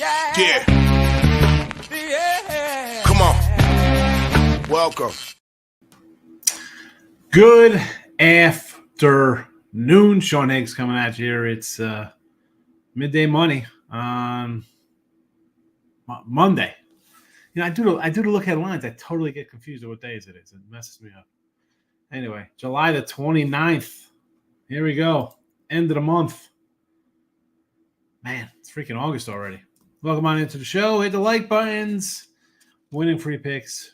Yeah. Come on. Welcome. Good afternoon. Sean Higgs coming at you here. It's midday money on Monday. You know, I do the look at lines. I totally get confused of what days it is. It messes me up. Anyway, July the 29th. Here we go. End of the month. Man, it's freaking August already. Welcome on into the show. Hit the like buttons. Winning Free Picks.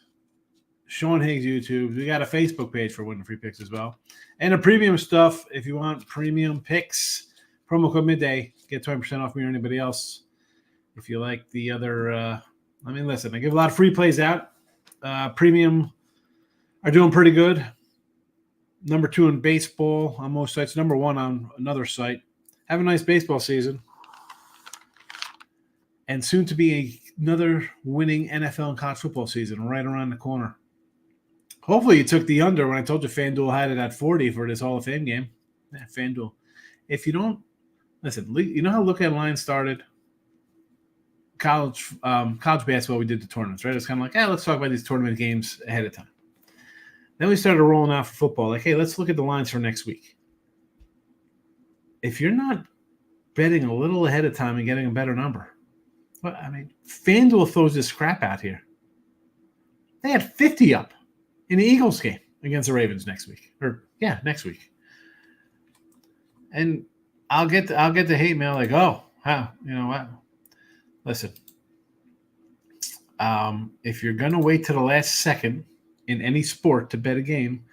Sean Higgs YouTube. We got a Facebook page for Winning Free Picks as well. And the premium stuff, if you want premium picks, promo code midday, get 20% off me or anybody else. If you like the other, listen, I give a lot of free plays out. Premium are doing pretty good. Number 2 in baseball on most sites. Number 1 on another site. Have a nice baseball season. And soon to be another winning NFL and college football season right around the corner. Hopefully you took the under when I told you FanDuel had it at 40 for this Hall of Fame game. Yeah, FanDuel. If you don't, listen, you know how Look at Line started? College basketball, we did the tournaments, right? It's kind of like, let's talk about these tournament games ahead of time. Then we started rolling out for football. Like, hey, let's look at the lines for next week. If you're not betting a little ahead of time and getting a better number, FanDuel throws this crap out here. They had 50 up in the Eagles game against the Ravens next week. Next week. And I'll get the hate mail like, oh, how? You know what? Listen, if you're going to wait to the last second in any sport to bet a game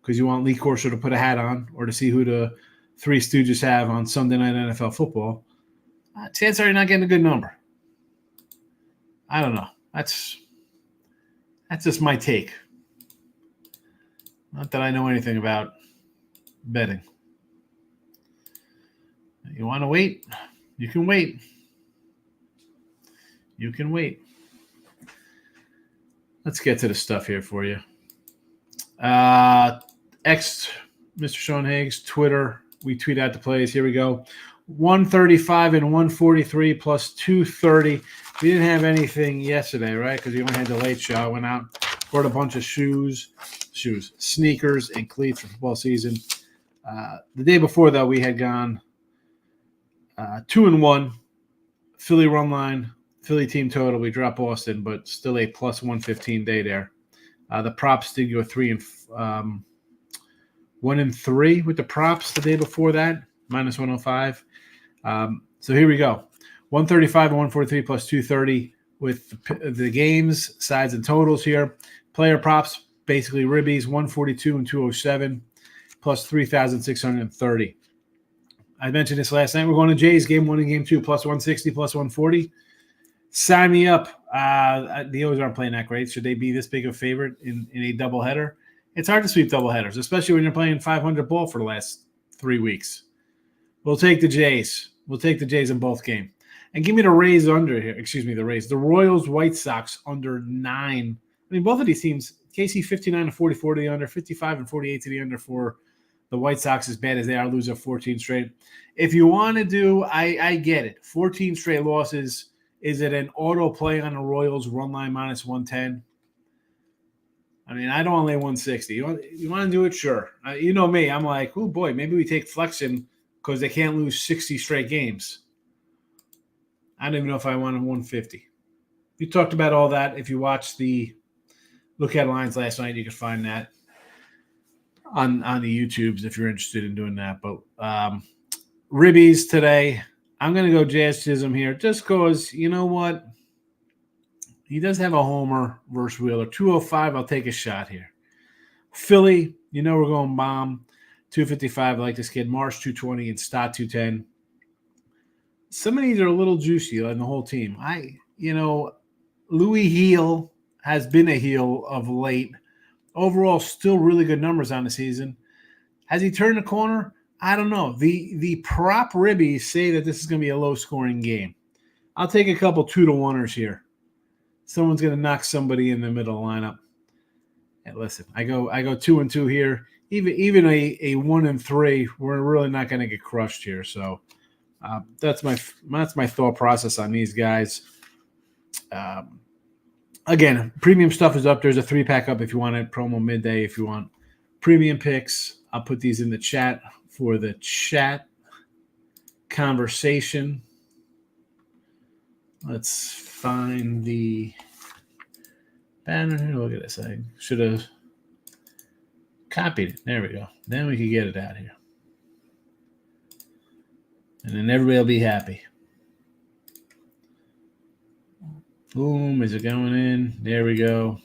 because you want Lee Corso to put a hat on or to see who the Three Stooges have on Sunday Night NFL Football, chances are you're not getting a good number. I don't know. That's just my take. Not that I know anything about betting. You want to wait? You can wait. You can wait. Let's get to the stuff here for you. Mr. Sean Higgs, Twitter. We tweet out the plays. Here we go. 135 and 143 plus 230. We didn't have anything yesterday, right? Because we only had the late show. I went out, bought a bunch of sneakers, and cleats for football season. The day before, though, we had gone 2-1. Philly run line, Philly team total. We dropped Boston, but still a plus 115 day there. The props did go 1-3 with the props the day before that, minus 105. So here we go. 135 and 143 plus 230 with the games, sides, and totals here. Player props, basically ribbies, 142 and 207 plus 3,630. I mentioned this last night. We're going to Jays game 1 and game 2 plus 160 plus 140. Sign me up. The O's aren't playing that great. Should they be this big of a favorite in a doubleheader? It's hard to sweep doubleheaders, especially when you're playing 500 ball for the last 3 weeks. We'll take the Jays. We'll take the Jays in both games. And give me the Rays under here. Excuse me, the Rays. The Royals, White Sox under 9. Both of these teams, KC 59 and 44 to the under, 55 and 48 to the under for the White Sox, as bad as they are, losing 14 straight. If you want to do, I get it. 14 straight losses. Is it an auto play on the Royals run line minus 110? I don't want to lay 160. You want to do it? Sure. You know me. I'm like, oh, boy, maybe we take Flexion because they can't lose 60 straight games. I don't even know if I want a 150. We talked about all that. If you watched the Look at Lines last night, you can find that on the YouTubes if you're interested in doing that. But ribbies today, I'm going to go Jazz Chisholm here just because, you know what? He does have a homer versus Wheeler. 205, I'll take a shot here. Philly, we're going bomb. 255, I like this kid. Marsh, 220, and Stott, 210. Some of these are a little juicy on the whole team. Louis Heel has been a heel of late. Overall, still really good numbers on the season. Has he turned the corner? I don't know. The prop ribbies say that this is going to be a low-scoring game. I'll take a couple 2-1ers here. Someone's going to knock somebody in the middle lineup. And listen, I go 2-2 here. Even a 1-3, we're really not going to get crushed here. So That's my thought process on these guys. Again, premium stuff is up. There's a 3-pack up if you want it. Promo midday if you want premium picks. I'll put these in the chat for the chat conversation. Let's find the banner. Look at this. I should have copied it. There we go. Then we can get it out here. And then everybody will be happy. Boom. Is it going in? There we go.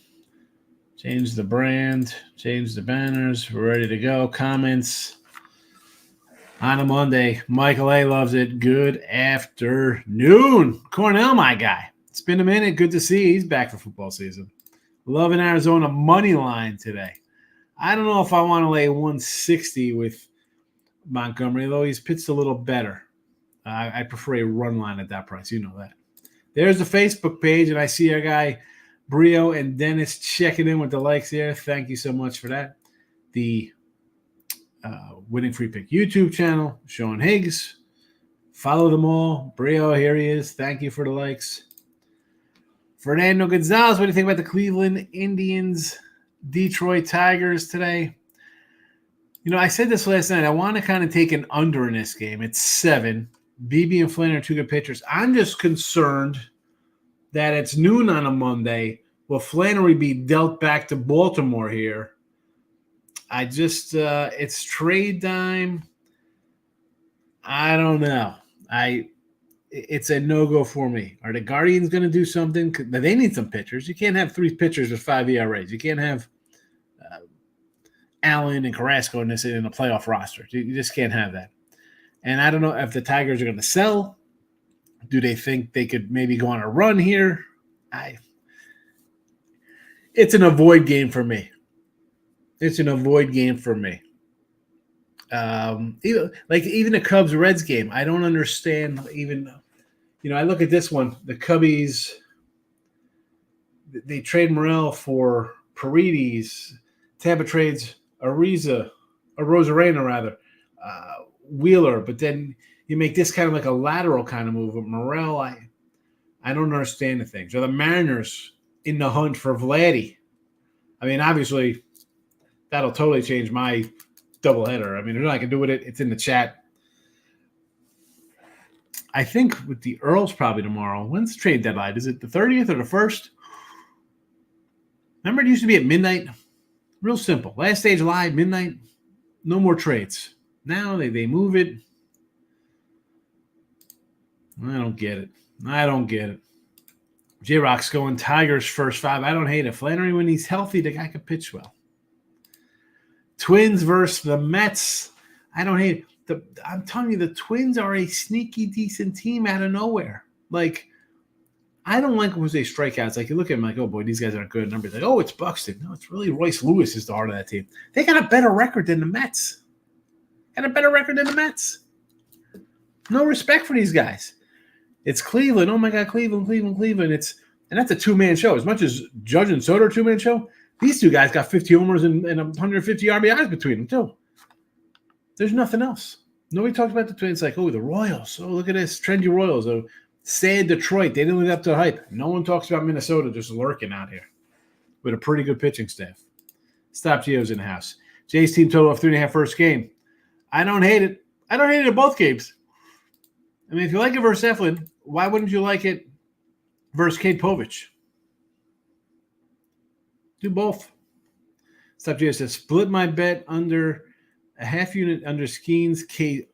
Change the brand. Change the banners. We're ready to go. Comments on a Monday. Michael A. loves it. Good afternoon. Cornell, my guy. It's been a minute. Good to see you. He's back for football season. Loving Arizona money line today. I don't know if I want to lay 160 with Montgomery, though he's pitched a little better. I prefer a run line at that price. You know that. There's the Facebook page, and I see our guy Brio and Dennis checking in with the likes here. Thank you so much for that. The Winning Free Pick YouTube channel, Sean Higgs. Follow them all. Brio, here he is. Thank you for the likes. Fernando Gonzalez, what do you think about the Cleveland Indians, Detroit Tigers today? You know, I said this last night. I want to kind of take an under in this game. It's 7. BB and Flynn are 2 good pitchers. I'm just concerned that it's noon on a Monday. Will Flannery be dealt back to Baltimore here? I just it's trade time. I don't know. It's a no-go for me. Are the Guardians going to do something? They need some pitchers. You can't have 3 pitchers with 5 ERAs. You can't have Allen and Carrasco in a playoff roster. You just can't have that. And I don't know if the Tigers are going to sell. Do they think they could maybe go on a run here? It's an avoid game for me. It's an avoid game for me. Even the Cubs-Reds game, I don't understand even. You know, I look at this one. The Cubbies, they trade Morel for Paredes. Tampa trades Rosarena rather. Wheeler, but then you make this kind of like a lateral kind of move. But Morel, I don't understand the things. Are the Mariners in the hunt for Vladdy? I mean, obviously, that'll totally change my doubleheader. I mean, there's nothing I can do with it. It's in the chat. I think with the Earls probably tomorrow. When's the trade deadline? Is it the 30th or the 1st? Remember, it used to be at midnight? Real simple. Last Stage Live, midnight. No more trades. Now they move it. I don't get it. J-Rock's going Tigers first 5. I don't hate it. Flannery, when he's healthy, the guy can pitch well. Twins versus the Mets. I don't hate it. I'm telling you, the Twins are a sneaky, decent team out of nowhere. Like, I don't like when they strikeouts. Like, you look at them like, oh, boy, these guys aren't good. And everybody's like, oh, it's Buxton. No, it's really Royce Lewis is the heart of that team. They got a better record than the Mets. No respect for these guys. It's Cleveland. Oh, my God, Cleveland. And that's a 2-man show. As much as Judge and Soto are a 2-man show, these 2 guys got 50 homers and 150 RBIs between them, too. There's nothing else. Nobody talks about the Twins like, oh, the Royals. Oh, look at this. Trendy Royals. Oh, sad Detroit. They didn't live up to the hype. No one talks about Minnesota just lurking out here with a pretty good pitching staff. Stop Geo's in the house. Jay's team total of 3.5 first game. I don't hate it. I don't hate it in both games. I mean, if you like it versus Eflin, why wouldn't you like it versus Cade Povich? Do both. Stop Geo says, split my bet under a half unit under Skeens K.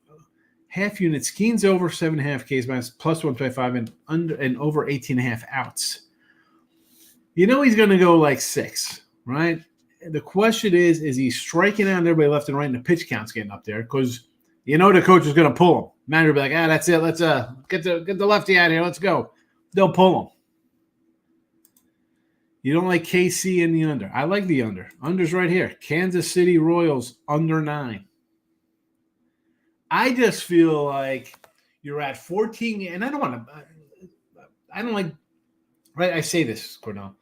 Half unit Skeens over 7.5 Ks minus plus 125 and under and over 18.5 outs. You know he's going to go like 6, right? The question is he striking out everybody left and right and the pitch count's getting up there? Because you know the coach is going to pull him. Manager will be like, that's it. Let's get the lefty out of here. Let's go. They'll pull him. You don't like KC in the under. I like the under. Under's right here. Kansas City Royals under 9. I just feel like you're at 14, and I don't like, right? I say this, Cornell.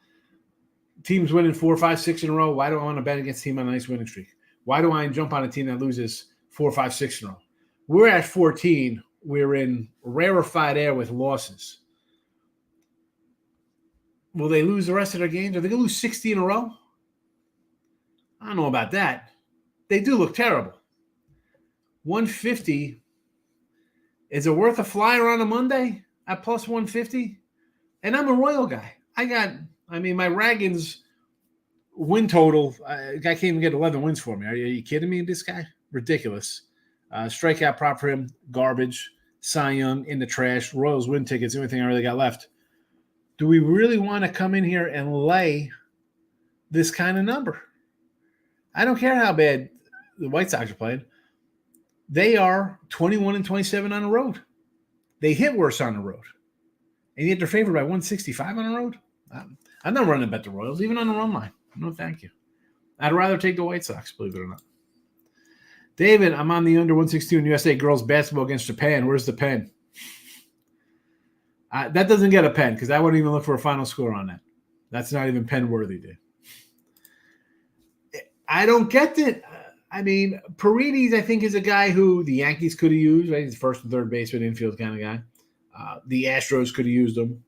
Teams winning 4, 5, 6 in a row. Why do I want to bet against a team on a nice winning streak? Why do I jump on a team that loses 4, 5, 6 in a row? We're at 14. we're in rarefied air with losses. Will they lose the rest of their games? Are they going to lose 60 in a row? I don't know about that. They do look terrible. 150. Is it worth a flyer on a Monday at plus 150? And I'm a Royal guy. My Ragans win total, guy can't even get 11 wins for me. Are you kidding me, this guy? Ridiculous. Strikeout prop for him, garbage. Cy Young in the trash. Royals win tickets, the only thing I really got left. Do we really want to come in here and lay this kind of number? I don't care how bad the White Sox are playing. They are 21-27 on the road. They hit worse on the road. And yet they're favored by 165 on the road? I'm not running to bet the Royals, even on the run line. No, thank you. I'd rather take the White Sox, believe it or not. David, I'm on the under 162 in USA girls basketball against Japan. Where's the pen? That doesn't get a pen because I wouldn't even look for a final score on that. That's not even pen worthy, dude. I don't get it. Paredes, I think, is a guy who the Yankees could have used. Right? He's first and third baseman, infield kind of guy. The Astros could have used him.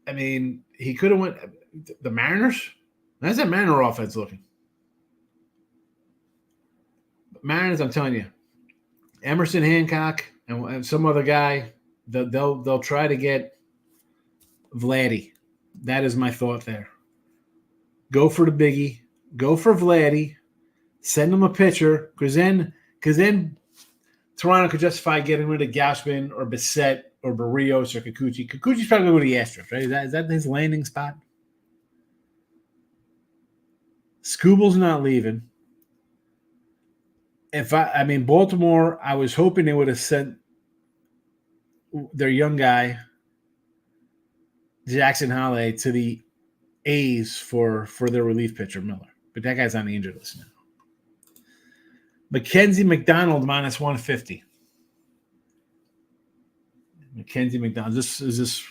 He could have went the Mariners. How's that Mariner offense looking? Mariners, I'm telling you, Emerson Hancock and some other guy, they'll try to get Vladdy. That is my thought there. Go for the biggie. Go for Vladdy. Send him a pitcher because then Toronto could justify getting rid of Gausman or Bissett or Barrios or Kikuchi. Kikuchi's probably going to go to the Astros, right? Is that his landing spot? Skubal's not leaving. Baltimore, I was hoping they would have sent their young guy, Jackson Holliday, to the A's for their relief pitcher, Miller. But that guy's on the injured list now. Mackenzie McDonald minus 150. Mackenzie McDonald. Is this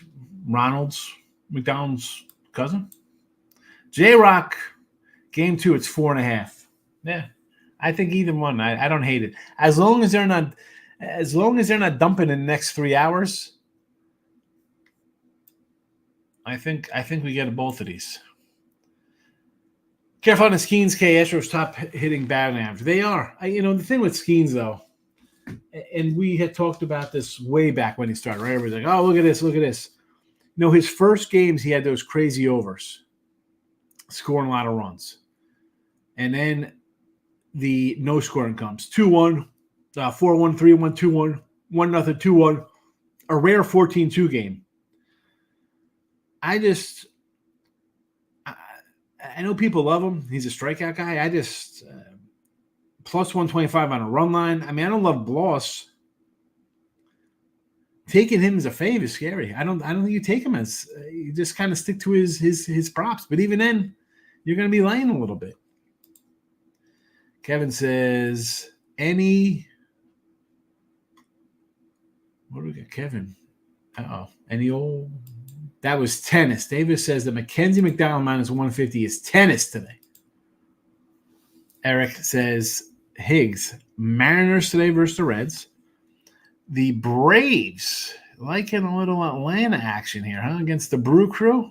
Ronald's McDonald's cousin? J-Rock, game 2, it's 4.5. Yeah. I think either one. I don't hate it. As long as they're not dumping in the next 3 hours, I think we get both of these. Careful on the Skeens K. Astros top hitting batting average. They are. The thing with Skeens, though, and we had talked about this way back when he started, right? Everybody's like, oh, look at this. His first games, he had those crazy overs, scoring a lot of runs. And then the no scoring comes. 2-1, 4-1, 3-1, 2-1, 1-0, 2-1, a rare 14-2 game. I know people love him. He's a strikeout guy. Plus 125 on a run line. I don't love Bloss. Taking him as a fave is scary. I don't think you take him as you just kind of stick to his props. But even then, you're going to be laying a little bit. Kevin says, what do we got, Kevin? Any old? That was tennis. Davis says that Mackenzie McDonald minus 150 is tennis today. Eric says Higgs, Mariners today versus the Reds. The Braves liking a little Atlanta action here, huh? Against the Brew Crew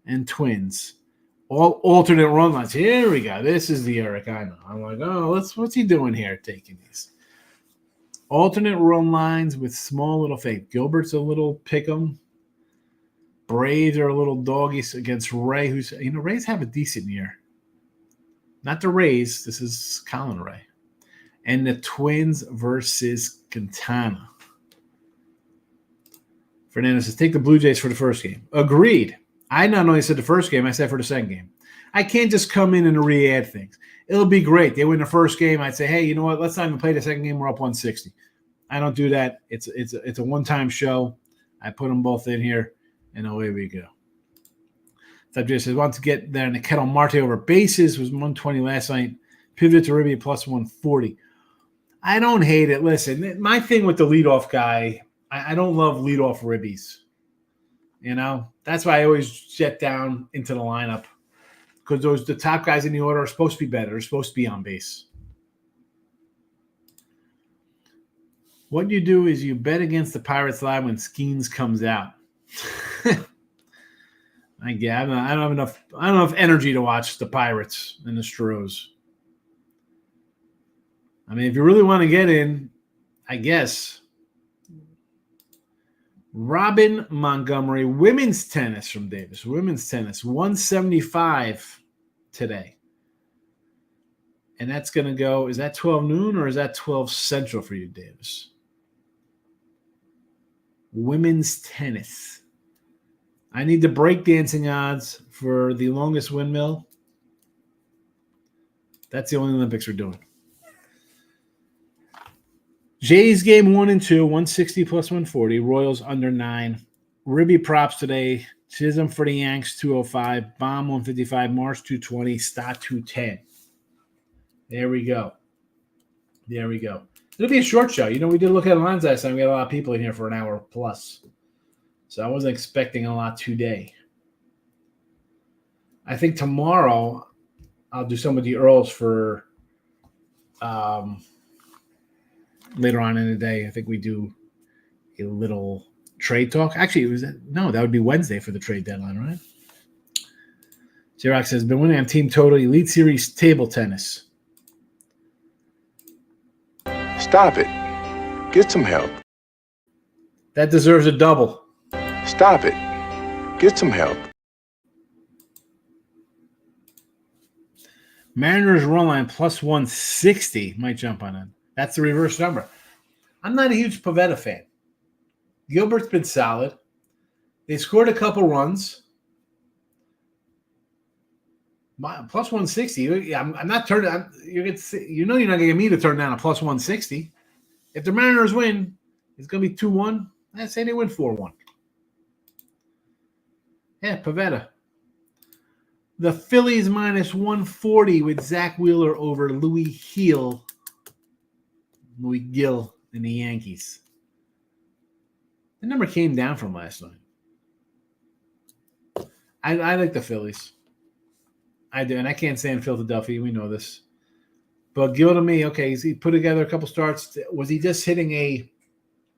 and Twins. All alternate run lines. Here we go. This is the Eric I know. I'm like, what's he doing here taking these? Alternate run lines with small little fake. Gilbert's a little pick'em. Braves are a little doggies against Ray, Rays have a decent year. Not the Rays. This is Colin Ray. And the Twins versus Quintana. Fernando says, take the Blue Jays for the first game. Agreed. I not only said the first game, I said for the second game. I can't just come in and re-add things. It'll be great. They win the first game. I'd say, hey, you know what? Let's not even play the second game. We're up 160. I don't do that. It's a one-time show. I put them both in here, and away we go. Subject says, want to get there in the Kettle Marte over bases. Was 120 last night. Pivot to Ribby plus 140. I don't hate it. Listen, my thing with the leadoff guy, I don't love leadoff ribbies. That's why I always jet down into the lineup because the top guys in the order are supposed to be better. They're supposed to be on base. What you do is you bet against the Pirates live when Skeens comes out. I don't have enough energy to watch the Pirates and the Stros. I mean, if you really want to get in, I guess. Robin Montgomery, women's tennis from Davis. Women's tennis, 175 today. And that's going to go, is that 12 noon or is that 12 central for you, Davis? Women's tennis. I need the breakdancing odds for the longest windmill. That's the only Olympics we're doing. Jays game 1 and 2, 160 plus 140. Royals under 9. Ribby props today. Chisholm for the Yanks, 205. Bomb 155. Marsh 220. Stott 210. There we go. It'll be a short show. We did look at lines last time. We had a lot of people in here for an hour plus. So I wasn't expecting a lot today. I think tomorrow I'll do some of the Earls for later on in the day. I think we do a little trade talk. Actually, that would be Wednesday for the trade deadline, right? J-Rock says, been winning on Team Total Elite Series table tennis. Stop it. Get some help. That deserves a double. Stop it. Get some help. Mariners run line plus 160. Might jump on it. That's the reverse number. I'm not a huge Pavetta fan. Gilbert's been solid. They scored a couple runs. Plus 160. I'm not turning. You're not going to get me to turn down a plus 160. If the Mariners win, it's going to be 2-1. I say they win 4-1. Yeah, Pavetta. The Phillies minus 140 with Zach Wheeler over Louis Gill and the Yankees. The number came down from last night. I like the Phillies. I do, and I can't stand Philadelphia. We know this. But Gill to me, okay, he put together a couple starts. Was he just hitting a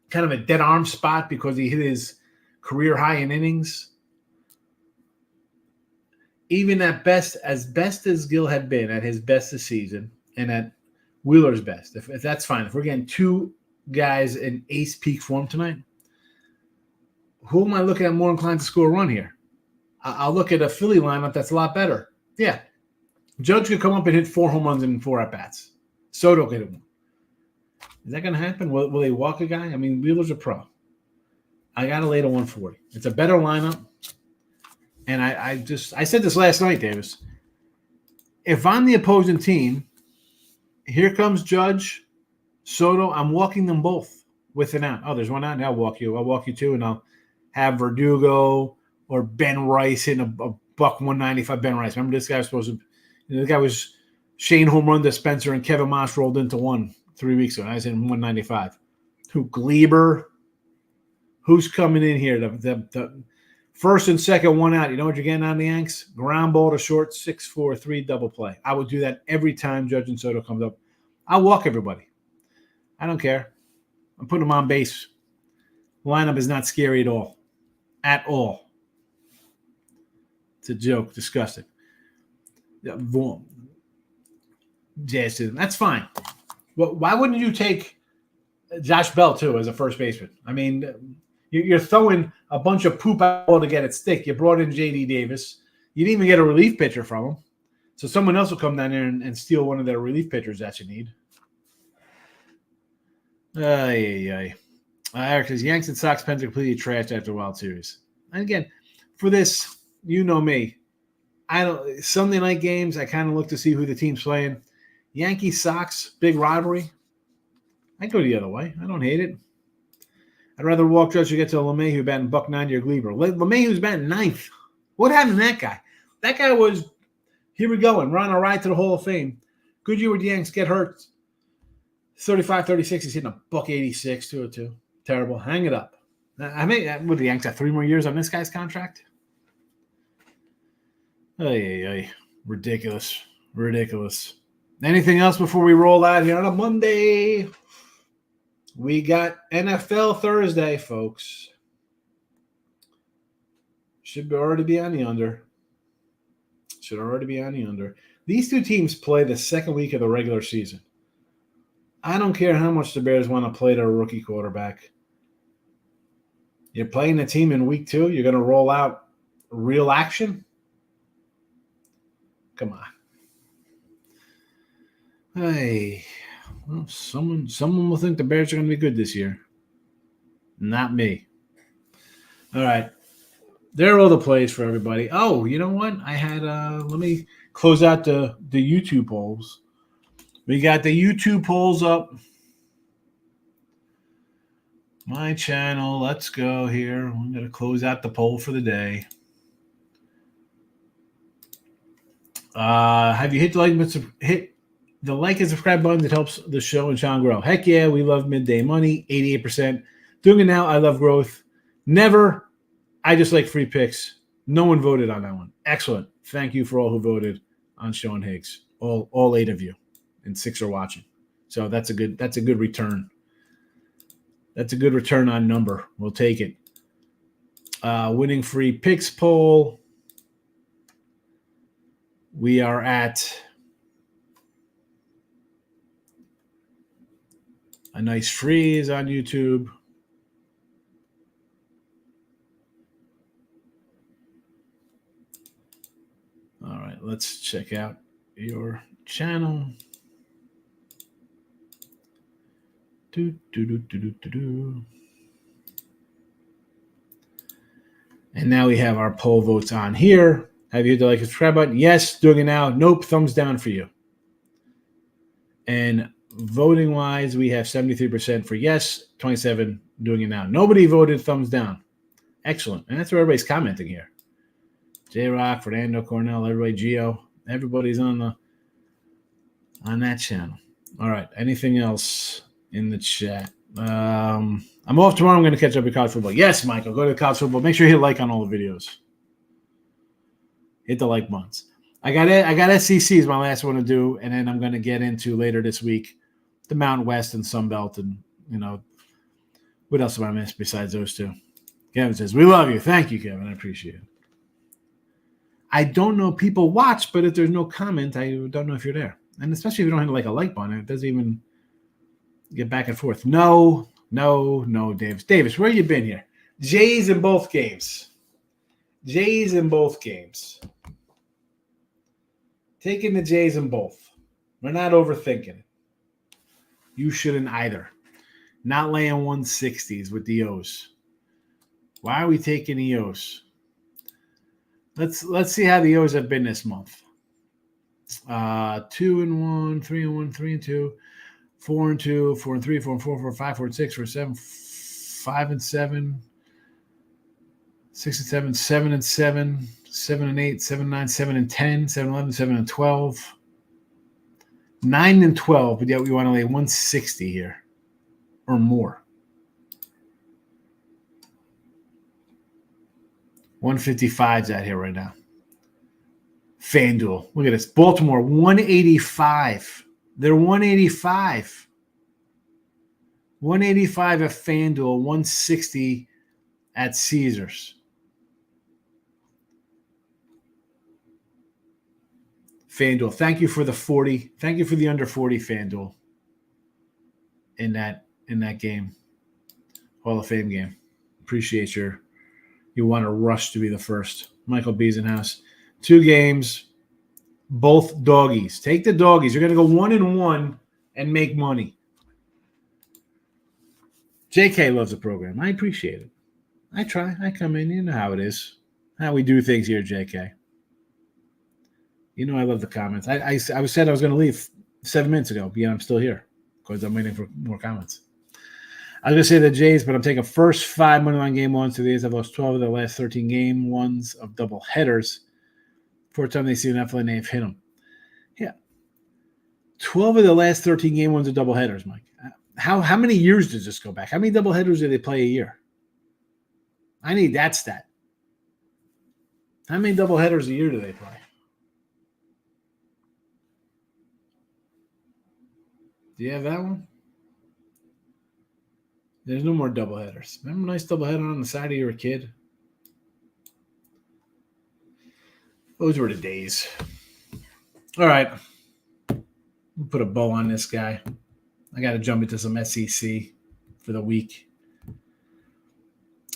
kind of a dead arm spot because he hit his career high in innings? Even at best as Gill had been at his best this season and at Wheeler's best, if that's fine. If we're getting two guys in ace peak form tonight, who am I looking at more inclined to score a run here? I'll look at a Philly lineup that's a lot better. Yeah. Judge could come up and hit 4 home runs in 4 at-bats. Soto could hit 1. Is that going to happen? Will they walk a guy? I mean, Wheeler's a pro. I got to lay to 140. It's a better lineup. And I said this last night, Davis. If I'm the opposing team, here comes Judge, Soto, I'm walking them both with an out. Oh, there's one out. I'll walk you. I'll walk you too, and I'll have Verdugo or Ben Rice in a buck 195 Ben Rice. Remember this guy was supposed to the guy was Shane home run to Spencer and Kevin Moss rolled into 1 3 weeks ago. I was in 195. Who Gleber? Who's coming in here? The first and second one out. You know what you're getting out of the Yanks? Ground ball to short, 6-4-3 double play. I would do that every time Judge and Soto comes up. I'll walk everybody. I don't care. I'm putting them on base. Lineup is not scary at all. At all. It's a joke. Disgusting. Jason, that's fine. Well, why wouldn't you take Josh Bell, too, as a first baseman? I mean, you're throwing a bunch of poop out to get it stick. You brought in J.D. Davis. You didn't even get a relief pitcher from him. So someone else will come down there and steal one of their relief pitchers that you need. Eric says, Yanks and Sox Pens are completely trashed after the World Series. And again, for this, you know me. Sunday night games, I kind of look to see who the team's playing. Yankees, Sox, big rivalry. I go the other way. I don't hate it. I'd rather walk Judge to get to LeMahieu batting $190 or Gleber. LeMahieu's batting 9th. What happened to that guy? That guy was, here we go, and we're on a ride to the Hall of Fame. Good year with the Yanks, get hurt. 35-36, he's hitting a $186, 202. Terrible. Hang it up. I mean, would the Yanks have 3 more years on this guy's contract? Ridiculous. Anything else before we roll out here on a Monday? We got NFL Thursday, folks. Should already be on the under. Should already be on the under. These two teams play the second week of the regular season. I don't care how much the Bears want to play their rookie quarterback. You're playing the team in week 2. You're going to roll out real action? Come on. Hey, well, someone will think the Bears are going to be good this year. Not me. All right. There are all the plays for everybody. Oh, you know what? I had let me close out the YouTube polls. We got the YouTube polls up. My channel. Let's go here. I'm going to close out the poll for the day. Have you hit the like and subscribe button that helps the show and channel grow? Heck yeah, we love midday money. 88%. Doing it now. I love growth. Never. I just like free picks. No one voted on that one. Excellent. Thank you for all who voted on Sean Higgs. All 8 of you, and 6 are watching. So that's a good return. That's a good return on number. We'll take it. Winning free picks poll. We are at a nice freeze on YouTube. All right, let's check out your channel. And now we have our poll votes on here. Have you hit the like and subscribe button? Yes. Doing it now. Nope. Thumbs down for you. And voting wise, we have 73% for yes, 27% doing it now. Nobody voted thumbs down. Excellent. And that's where everybody's commenting here. J-Rock, Fernando, Cornell, everybody, Geo. Everybody's on that channel. All right. Anything else in the chat? I'm off tomorrow. I'm going to catch up with college football. Yes, Michael. Go to college football. Make sure you hit like on all the videos. Hit the like buttons. I got SEC is my last one to do, and then I'm going to get into later this week the Mountain West and Sun Belt, and what else am I missed besides those two? Kevin says, "We love you." Thank you, Kevin. I appreciate it. I don't know if people watch, but if there's no comment, I don't know if you're there. And especially if you don't hit a like button, it doesn't even get back and forth. No, Davis. Davis, where you been here? Jays in both games. Taking the Jays in both. We're not overthinking it. You shouldn't either. Not laying 160s with the O's. Why are we taking the O's? Let's see how the O's have been this month. 2-1, 3-1, 3-2, 4-2, 4-3, 4-4, 4-5, 4-6, 4-7, 5-7, 6-7, 7-7, 7-8, 7-9, 7-10, 7-11, 7-12, 9-12. But yet we want to lay 160 here or more. 155's out here right now. FanDuel. Look at this. Baltimore, 185. They're 185. 185 at FanDuel, 160 at Caesars. FanDuel. Thank you for the 40. Thank you for the under 40 FanDuel in that game. Hall of Fame game. Appreciate you want to rush to be the first. Michael Biesenhouse. 2 games, both doggies. Take the doggies. You're going to go 1-1 and make money. JK loves the program. I appreciate it. I try. I come in. You know how it is. How we do things here, JK. You know I love the comments. I said I was going to leave 7 minutes ago, but yeah, I'm still here because I'm waiting for more comments. I was going to say the Jays, but I'm taking first 5 moneyline game ones to these. I've lost 12 of the last 13 game ones of double headers. 4 times they see an NFL and they've hit them. Yeah. 12 of the last 13 game ones are double headers, Mike. How many years does this go back? How many double headers do they play a year? I need that stat. How many double headers a year do they play? Do you have that one? There's no more doubleheaders. Remember a nice doubleheader on the side of your kid? Those were the days. All right. We'll put a bow on this guy. I got to jump into some SEC for the week.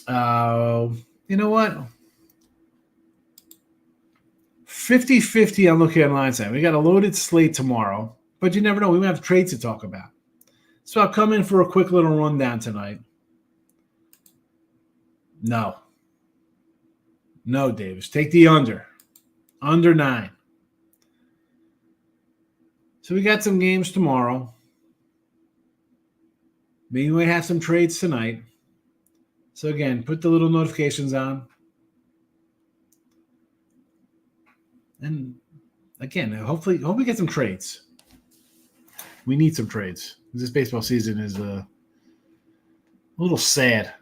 You know what? 50-50 on looking at line side. We got a loaded slate tomorrow, but you never know. We might have trades to talk about. So I'll come in for a quick little rundown tonight. No, Davis. Take the under. Under 9. So we got some games tomorrow. Maybe we might have some trades tonight. So again, put the little notifications on. And again, hope we get some trades. We need some trades. This baseball season is a little sad.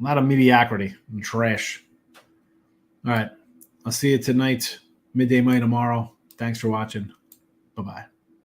A lot of mediocrity and trash. All right. I'll see you tonight, midday tomorrow. Thanks for watching. Bye-bye.